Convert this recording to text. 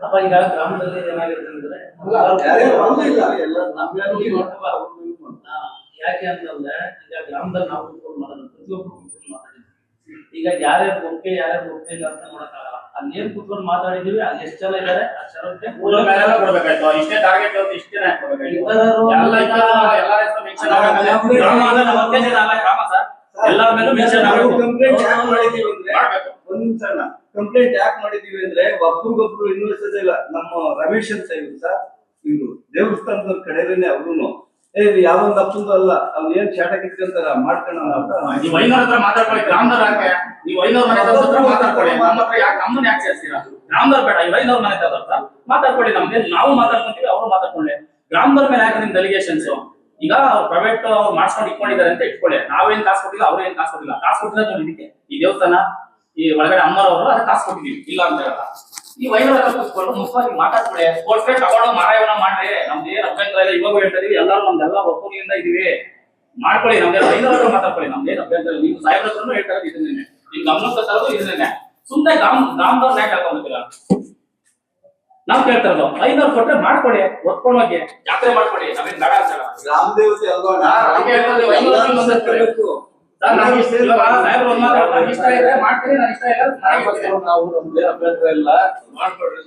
ಅಪ್ಪ ಈಗ ಗ್ರಾಮದಲ್ಲಿ ಏನಾಗುತ್ತೆ ಅಂದ್ರೆ ಯಾಕೆ ಅಂತಂದ್ರೆ ಈಗ ಗ್ರಾಮದಲ್ಲಿ ನಾವು ಕೂತ್ಕೊಂಡು ಮಾತಾಡೋದು ಪ್ರತಿಯೊಬ್ಬರು ಕೂತ್ಕೊಂಡು ಮಾತಾಡಿದ್ವಿ. ಈಗ ಯಾರ್ಯಾರು ಒಪ್ಪಿಗೆ ಇಲ್ಲ ಅಂತ ನೋಡಕ್ಕಾಗಲ್ಲ. ಅಲ್ಲಿ ಏನ್ ಕೂತ್ಕೊಂಡು ಮಾತಾಡಿದೀವಿ ಅಲ್ಲಿ ಎಷ್ಟು ಜನ ಇದ್ದಾರೆ ಅಷ್ಟು ಜನಕ್ಕೆ ಕೊಡ್ಬೇಕಾಯ್ತು. ಇಷ್ಟೇ ಟಾರ್ಗೆಟ್ ಇಷ್ಟೇ ಎಲ್ಲರ ಮೇಲೂ ಮೆನ್ಷನ್ ಆಗಬೇಕು. ಕಂಪ್ಲೇಂಟ್ ಯಾಕೆ ಮಾಡಿದೀವಿ ಅಂದ್ರೆ ಒಬ್ರಿಗೊಬ್ರು ಇನ್ವೆಸ್ಟ್ ಇಲ್ಲ. ನಮ್ಮ ರಮೇಶ್ ಅಂತ ಇವ್ರು ಸರ್, ಇವ್ರು ದೇವಸ್ಥಾನದ ಕಡೆರೇನೆ ಅವ್ರು ಯಾವೊಂದು ಅಪ್ಪಂದು ಅಲ್ಲ, ಅವ್ರು ಏನ್ ಶಾಟ ಕಿಟ್ಕೊಂತಾರ ಮಾಡ್ಕೊಳ್ಳೋಣ ಅಂತ. ನೀವು ಐನೂರ ಹತ್ರ ಮಾತಾಡ್ಕೊಳ್ಳಿ, ಗ್ರಾಮದವ್ರ ಹಾಕಿ ನೀವು ಐನೂರ ಮನೆ ಹತ್ರ ಮಾತಾಡ್ಕೊಳ್ಳಿ. ನಮ್ಮ ಹತ್ರ ಯಾಕೆ ನಮ್ಮನ್ನ ಯಾಕೆ ಸೇರಿಸ್ತೀರಾ? ಗ್ರಾಮದವ್ರು ಬೇಡ, ಇವ್ ಐನೂರ ಮನೆ ಹತ್ರ ಮಾತಾಡ್ಕೊಳ್ಳಿ. ನಮ್ಗೆ ನಾವು ಮಾತಾಡ್ಕೊಂತೀವಿ, ಅವ್ರು ಮಾತಾಡ್ಕೊಳ್ಳಿ. ಗ್ರಾಮದವ್ರ ಮೇಲೆ ಹಾಕಿ ನಿಮ್ದು ಡೆಲಿಗೇಷನ್ಸ್. ಈಗ ಅವ್ರು ಪ್ರೈವೇಟ್ ಅವ್ರು ಮಾಡ್ಸ್ಕೊಂಡು ಇಟ್ಕೊಂಡಿದ್ದಾರೆ ಅಂತ ಇಟ್ಕೊಳ್ಳಿ. ನಾವೇನ್ ಕಾಸು ಕೊಟ್ಟಿಲ್ಲ, ಅವ್ರು ಏನ್ ಕಾಸು ಕೊಟ್ಟಿಲ್ಲ. ಕಾಸು ಕೊಟ್ಟಿಲ್ಲ ಇದಕ್ಕೆ ಈ ದೇವಸ್ಥಾನ ಈ ಒಳಗಡೆ ಅಮ್ಮರವರು ಅದಕ್ಕೆ ಕಾಸು ಕೊಟ್ಟಿದೀವಿ, ಇಲ್ಲ ಅಂತ ಹೇಳಲ್ಲ. ಈ ಐನೂರ ಹತ್ರ ಕೂತ್ಕೊಂಡು ಮುಖ್ಯವಾಗಿ ಮಾತಾಡ್ಕೊಳ್ಳಿ. ಕೊಟ್ರೆ ತಗೊಂಡು ಮಾರಾಯವನ್ನ ಮಾಡ್ರಿ, ನಮ್ದು ಏನ್ ಅಭ್ಯಂತರ ಇಲ್ಲ. ಇವಾಗ ಹೇಳ್ತಾ ಇದೀವಿ, ಎಲ್ಲರೂ ನಮ್ದೆಲ್ಲ ಒಪ್ಪುಗೆಯಿಂದ ಇದೀವಿ, ಮಾಡ್ಕೊಳ್ಳಿ. ನಮ್ಗೆ ಐನೂರ ಹತ್ರ ಮಾತಾಡ್ಕೊಳ್ಳಿ, ನಮ್ದೇನ್ ಅಭ್ಯಂತರ. ನೀವು ಸಾಹೇಬ್ರ ಹತ್ರನು ಹೇಳ್ತಾ ಇರೋದು ಇದನ್ನೇ, ನಿಮ್ ಗಮನಕ್ಕೆ ತರೋದು ಇದನ್ನೇ. ಸುಮ್ಮನೆ ಗ್ರಾಮದವ್ರು ಯಾಕೆ ಹಾಕೊಂಡ್ಬಿಟ್ಟಿಲ್ಲ? ನಾವ್ ಕೇಳ್ತಾ ಇರೋದು ಐನೂರು ಕೊಟ್ರೆ ಮಾಡ್ಕೊಡಿ, ಒತ್ಕೊಂಡು ಹೋಗಿ ಜಾತ್ರೆ ಮಾಡ್ಕೊಡಿ. ನಾವೇನ್ ಬೇಡ ಅಂತ ಗ್ರಾಮ ದೇವತೆ ಅಲ್ವಾ? ಇಷ್ಟ ಇದೆ ಮಾಡ್ತೀನಿ, ನಾನು ಇಷ್ಟ ಇಲ್ಲ ನಾವು ನಮ್ದೇ ಅಭ್ಯಂತರ ಇಲ್ಲ ಮಾಡ್ಕೊಡ್ರಿ.